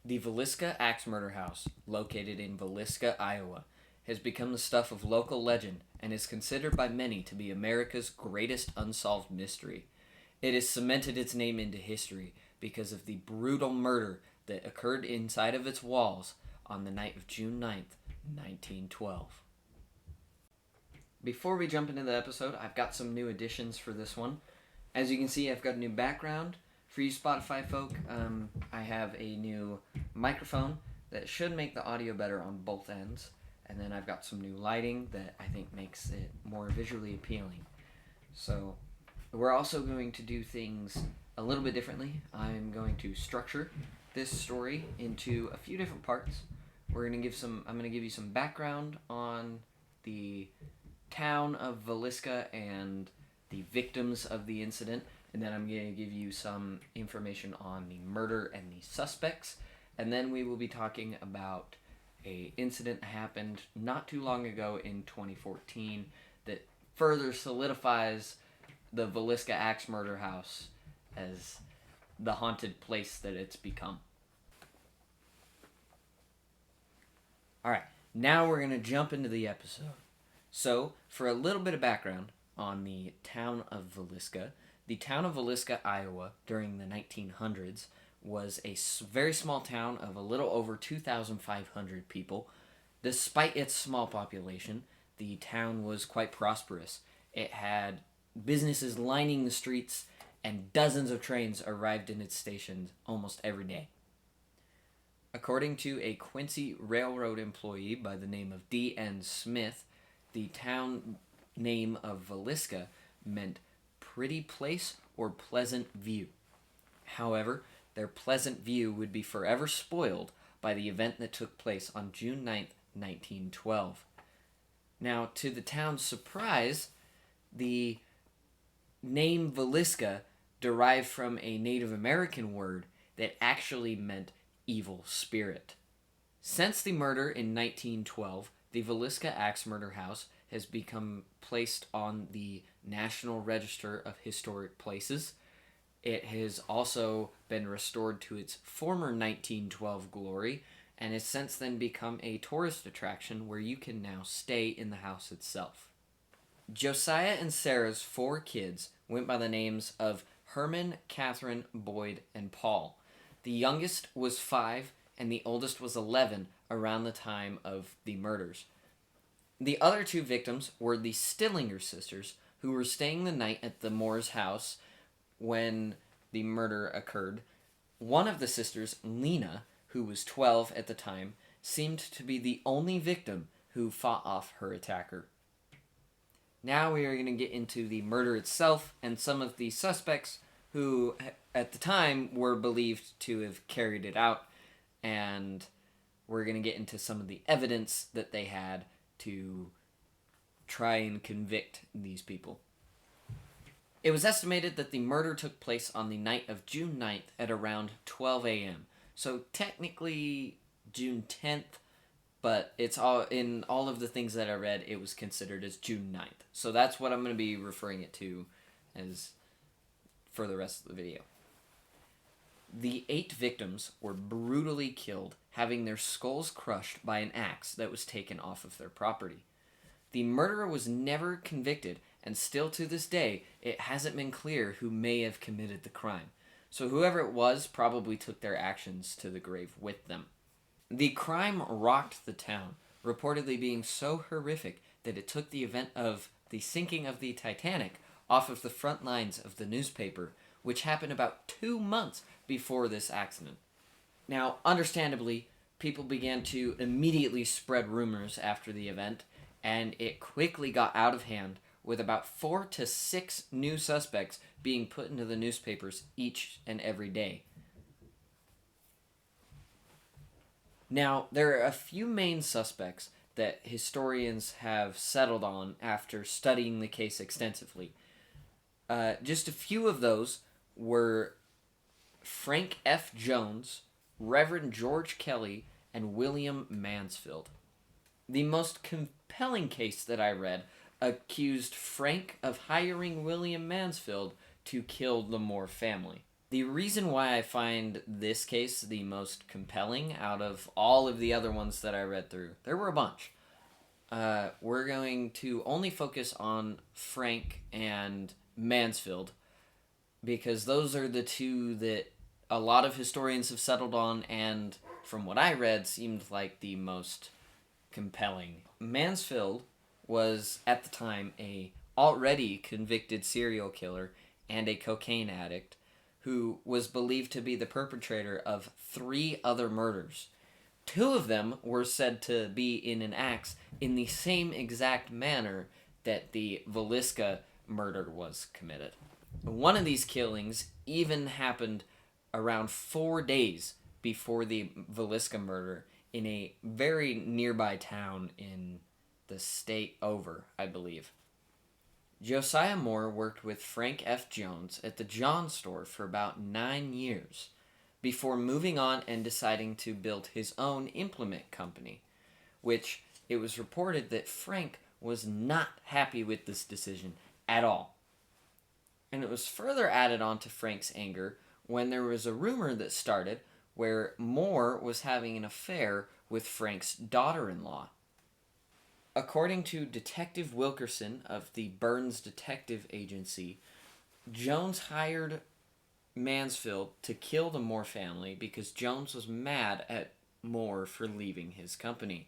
The Villisca Axe murder house, located in Villisca, Iowa, has become the stuff of local legend and is considered by many to be America's greatest unsolved mystery. It has cemented its name into history because of the brutal murder that occurred inside of its walls on the night of June 9th, 1912. Before we jump into the episode, I've got some new additions for this one. As you can see, I've got a new background. For you Spotify folk, I have a new microphone that should make the audio better on both ends. And then I've got some new lighting that I think makes it more visually appealing. So we're also going to do things a little bit differently. I'm going to structure this story into a few different parts. I'm going to give you some background on the town of Villisca and the victims of the incident, and then I'm going to give you some information on the murder and the suspects, and then we will be talking about a incident that happened not too long ago in 2014 that further solidifies the Villisca Axe murder house as the haunted place that it's become. Alright, now we're going to jump into the episode. So, for a little bit of background on the town of Villisca, the town of Villisca, Iowa, during the 1900s was a very small town of a little over 2,500 people. Despite its small population, the town was quite prosperous. It had businesses lining the streets, and dozens of trains arrived in its stations almost every day. According to a Quincy Railroad employee by the name of D.N. Smith, the town name of Villisca meant pretty place or pleasant view. However, their pleasant view would be forever spoiled by the event that took place on June 9th, 1912. Now, to the town's surprise, the name Villisca derived from a Native American word that actually meant evil spirit. Since the murder in 1912, the Villisca Axe murder house has become placed on the National Register of Historic Places. It has also been restored to its former 1912 glory and has since then become a tourist attraction where you can now stay in the house itself. Josiah and Sarah's 4 kids went by the names of Herman, Catherine, Boyd, and Paul. The youngest was 5 and the oldest was 11 around the time of the murders. The other 2 victims were the Stillinger sisters, who were staying the night at the Moore's house when the murder occurred. One of the sisters, Lena, who was 12 at the time, seemed to be the only victim who fought off her attacker. Now we are going to get into the murder itself and some of the suspects who, at the time, were believed to have carried it out, and we're going to get into some of the evidence that they had to try and convict these people. It was estimated that the murder took place on the night of June 9th at around 12 a.m. So technically June 10th, but it's all in all of the things that I read, it was considered as June 9th. So that's what I'm going to be referring it to as for the rest of the video. The 8 victims were brutally killed, having their skulls crushed by an axe that was taken off of their property. The murderer was never convicted, and still to this day, it hasn't been clear who may have committed the crime. So whoever it was probably took their actions to the grave with them. The crime rocked the town, reportedly being so horrific that it took the event of the sinking of the Titanic off of the front lines of the newspaper, which happened about 2 months before this accident. Now, understandably, people began to immediately spread rumors after the event, and it quickly got out of hand, with about 4 to 6 new suspects being put into the newspapers each and every day. Now, there are a few main suspects that historians have settled on after studying the case extensively. Just a few of those were Frank F. Jones, Reverend George Kelly, and William Mansfield. The most compelling case that I read accused Frank of hiring William Mansfield to kill the Moore family. The reason why I find this case the most compelling out of all of the other ones that I read through, there were a bunch. We're going to only focus on Frank and Mansfield because those are the two that a lot of historians have settled on, and from what I read, seemed like the most compelling. Mansfield was, at the time, a already convicted serial killer and a cocaine addict who was believed to be the perpetrator of 3 other murders. 2 of them were said to be in an axe in the same exact manner that the Villisca murder was committed. One of these killings even happened around 4 days before the Villisca murder in a very nearby town in the state over, I believe. Josiah Moore worked with Frank F. Jones at the John store for about 9 years before moving on and deciding to build his own implement company, which it was reported that Frank was not happy with this decision at all. And it was further added on to Frank's anger when there was a rumor that started where Moore was having an affair with Frank's daughter-in-law. According to Detective Wilkerson of the Burns Detective Agency, Jones hired Mansfield to kill the Moore family because Jones was mad at Moore for leaving his company.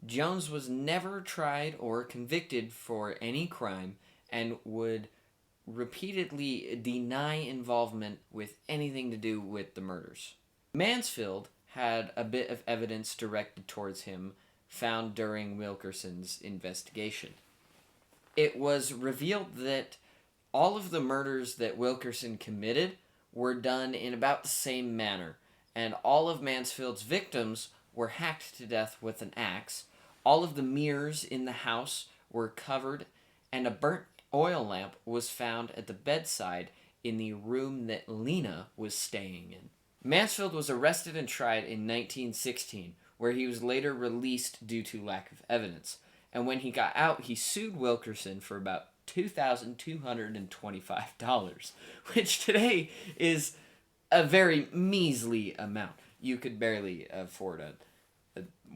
Jones was never tried or convicted for any crime and would repeatedly deny involvement with anything to do with the murders. Mansfield had a bit of evidence directed towards him found during Wilkerson's investigation. It was revealed that all of the murders that Wilkerson committed were done in about the same manner, and all of Mansfield's victims were hacked to death with an axe. All of the mirrors in the house were covered, and a burnt oil lamp was found at the bedside in the room that Lena was staying in. Mansfield was arrested and tried in 1916, where he was later released due to lack of evidence. And when he got out, he sued Wilkerson for about $2,225, which today is a very measly amount. You could barely afford a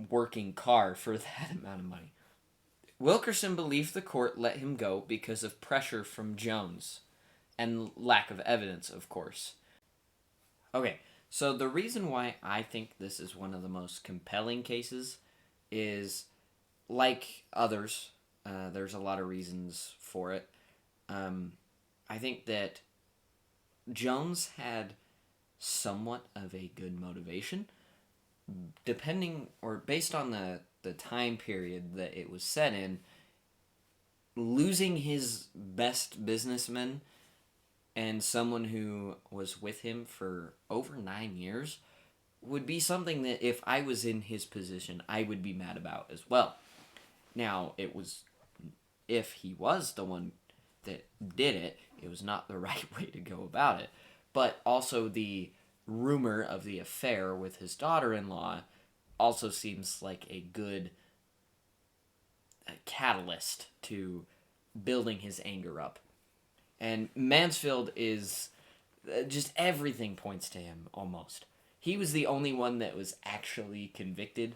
working car for that amount of money. Wilkerson believed the court let him go because of pressure from Jones and lack of evidence, of course. Okay, so the reason why I think this is one of the most compelling cases is, like others, there's a lot of reasons for it. I think that Jones had somewhat of a good motivation, depending or based on the time period that it was set in. Losing his best businessman and someone who was with him for over 9 years would be something that if I was in his position, I would be mad about as well. Now, if he was the one that did it, it was not the right way to go about it. But also the rumor of the affair with his daughter-in-law also seems like a good catalyst to building his anger up. And Mansfield is just everything points to him almost. He was the only one that was actually convicted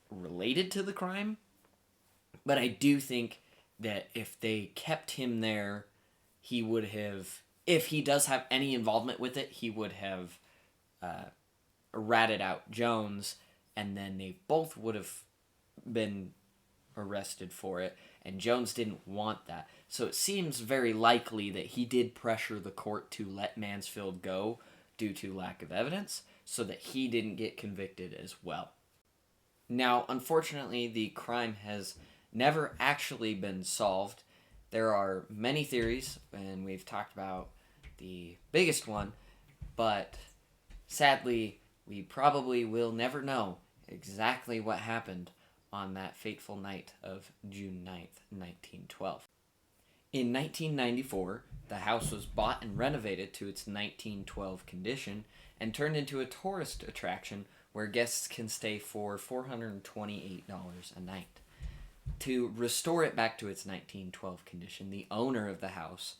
related to the crime. But I do think that if they kept him there, he would have, if he does have any involvement with it, he would have ratted out Jones, and then they both would have been arrested for it, and Jones didn't want that. So it seems very likely that he did pressure the court to let Mansfield go due to lack of evidence, so that he didn't get convicted as well. Now, unfortunately, the crime has never actually been solved. There are many theories, and we've talked about the biggest one, but sadly, we probably will never know exactly what happened on that fateful night of June 9th, 1912. In 1994, the house was bought and renovated to its 1912 condition and turned into a tourist attraction where guests can stay for $428 a night. To restore it back to its 1912 condition, the owner of the house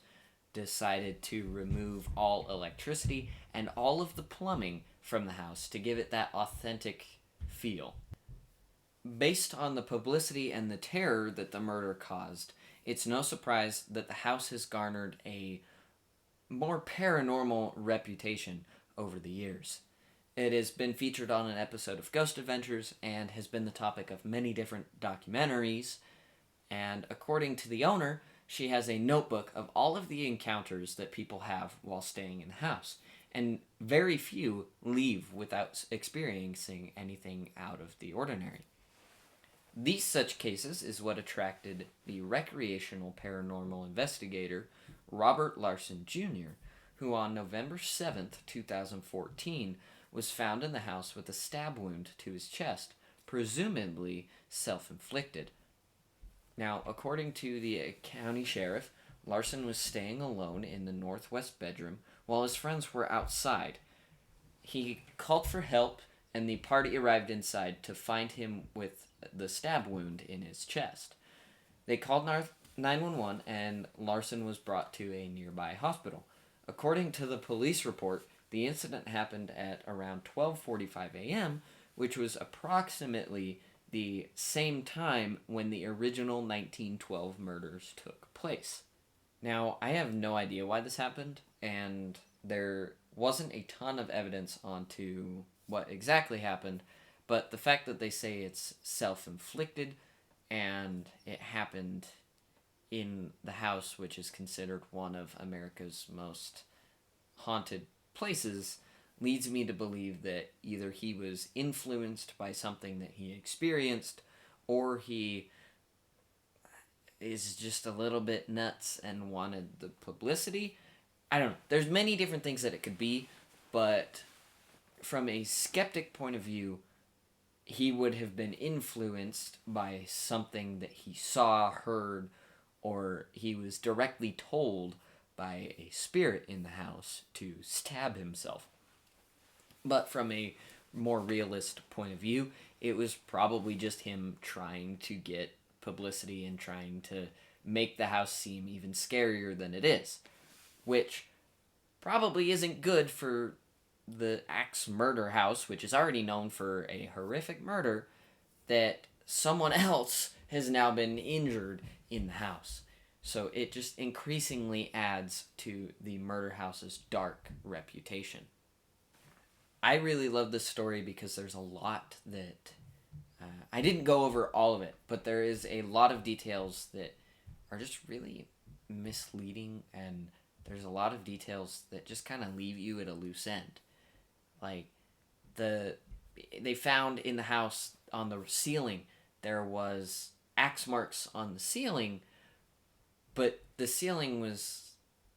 decided to remove all electricity and all of the plumbing from the house to give it that authentic feel. Based on the publicity and the terror that the murder caused, it's no surprise that the house has garnered a more paranormal reputation over the years. It has been featured on an episode of Ghost Adventures and has been the topic of many different documentaries. And according to the owner, she has a notebook of all of the encounters that people have while staying in the house. And very few leave without experiencing anything out of the ordinary. These such cases is what attracted the recreational paranormal investigator Robert Larson Jr., who on November 7th, 2014, was found in the house with a stab wound to his chest, presumably self-inflicted. Now, according to the county sheriff, Larson was staying alone in the northwest bedroom while his friends were outside. He called for help, and the party arrived inside to find him with the stab wound in his chest. They called 911, and Larson was brought to a nearby hospital. According to the police report, the incident happened at around 12:45 a.m., which was approximately the same time when the original 1912 murders took place. Now, I have no idea why this happened, and there wasn't a ton of evidence onto what exactly happened, but the fact that they say it's self-inflicted and it happened in the house, which is considered one of America's most haunted places, leads me to believe that either he was influenced by something that he experienced, or he is just a little bit nuts and wanted the publicity. I don't know. There's many different things that it could be, but from a skeptic point of view, he would have been influenced by something that he saw, heard, or he was directly told by a spirit in the house to stab himself. But from a more realist point of view, it was probably just him trying to get publicity and trying to make the house seem even scarier than it is, which probably isn't good for the Axe murder house, which is already known for a horrific murder, that someone else has now been injured in the house. So it just increasingly adds to the murder house's dark reputation. I really love this story because there's a lot that I didn't go over all of it, but there is a lot of details that are just really misleading, and there's a lot of details that just kind of leave you at a loose end. Like, they found in the house on the ceiling, there was axe marks on the ceiling, but the ceiling was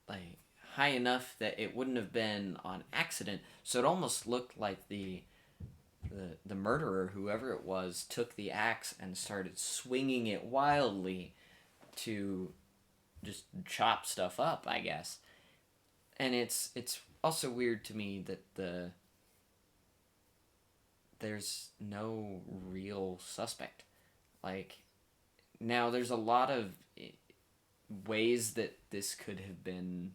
like high enough that it wouldn't have been on accident, so it almost looked like the murderer, whoever it was, took the axe and started swinging it wildly to just chop stuff up, I guess. And it's also weird to me that there's no real suspect. Like, now there's a lot of ways that this could have been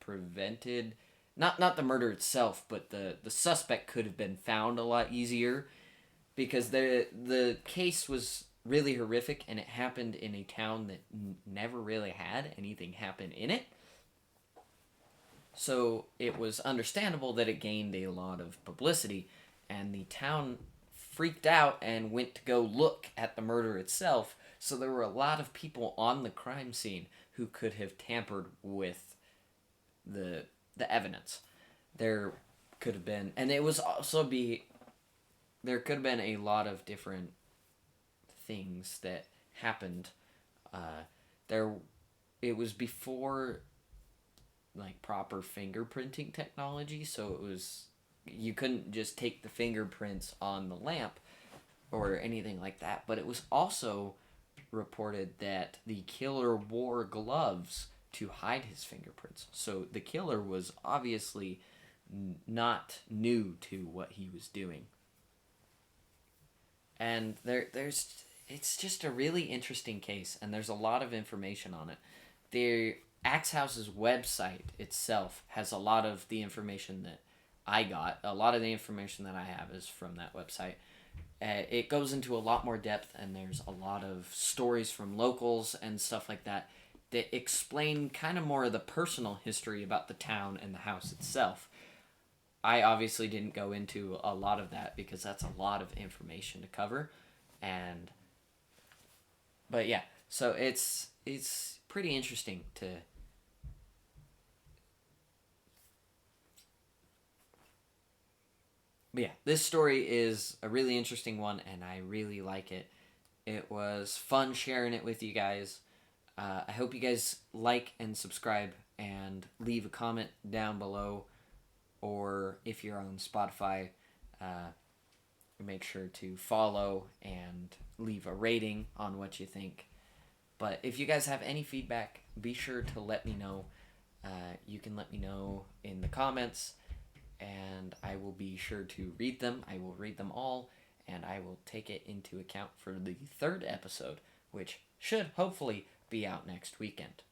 prevented. Not the murder itself, but the suspect could have been found a lot easier, because the case was really horrific, and it happened in a town that never really had anything happen in it. So it was understandable that it gained a lot of publicity, and the town freaked out and went to go look at the murder itself. So there were a lot of people on the crime scene who could have tampered with the evidence. There could have been, and it was also there could have been a lot of different things that happened. It was before like proper fingerprinting technology, so you couldn't just take the fingerprints on the lamp or anything like that. But it was also reported that the killer wore gloves to hide his fingerprints. So the killer was obviously not new to what he was doing. And it's just a really interesting case, and there's a lot of information on it. Axe House's website itself has a lot of the information that I got. A lot of the information that I have is from that website. It goes into a lot more depth, and there's a lot of stories from locals and stuff like that that explain kind of more of the personal history about the town and the house itself. I obviously didn't go into a lot of that because that's a lot of information to cover, and but yeah, so it's pretty interesting to. But yeah, this story is a really interesting one, and I really like it. It was fun sharing it with you guys. I hope you guys like and subscribe and leave a comment down below, or if you're on Spotify, uh, make sure to follow and leave a rating on what you think. But if you guys have any feedback, be sure to let me know. You can let me know in the comments, and I will be sure to read them. I will read them all, and I will take it into account for the third episode, which should hopefully be out next weekend.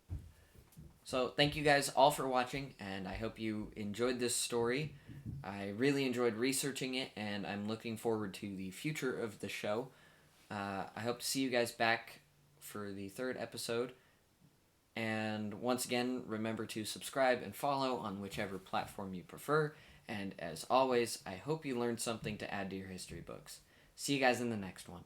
So thank you guys all for watching, and I hope you enjoyed this story. I really enjoyed researching it, and I'm looking forward to the future of the show. I hope to see you guys back for the third episode. And once again, remember to subscribe and follow on whichever platform you prefer. And as always, I hope you learned something to add to your history books. See you guys in the next one.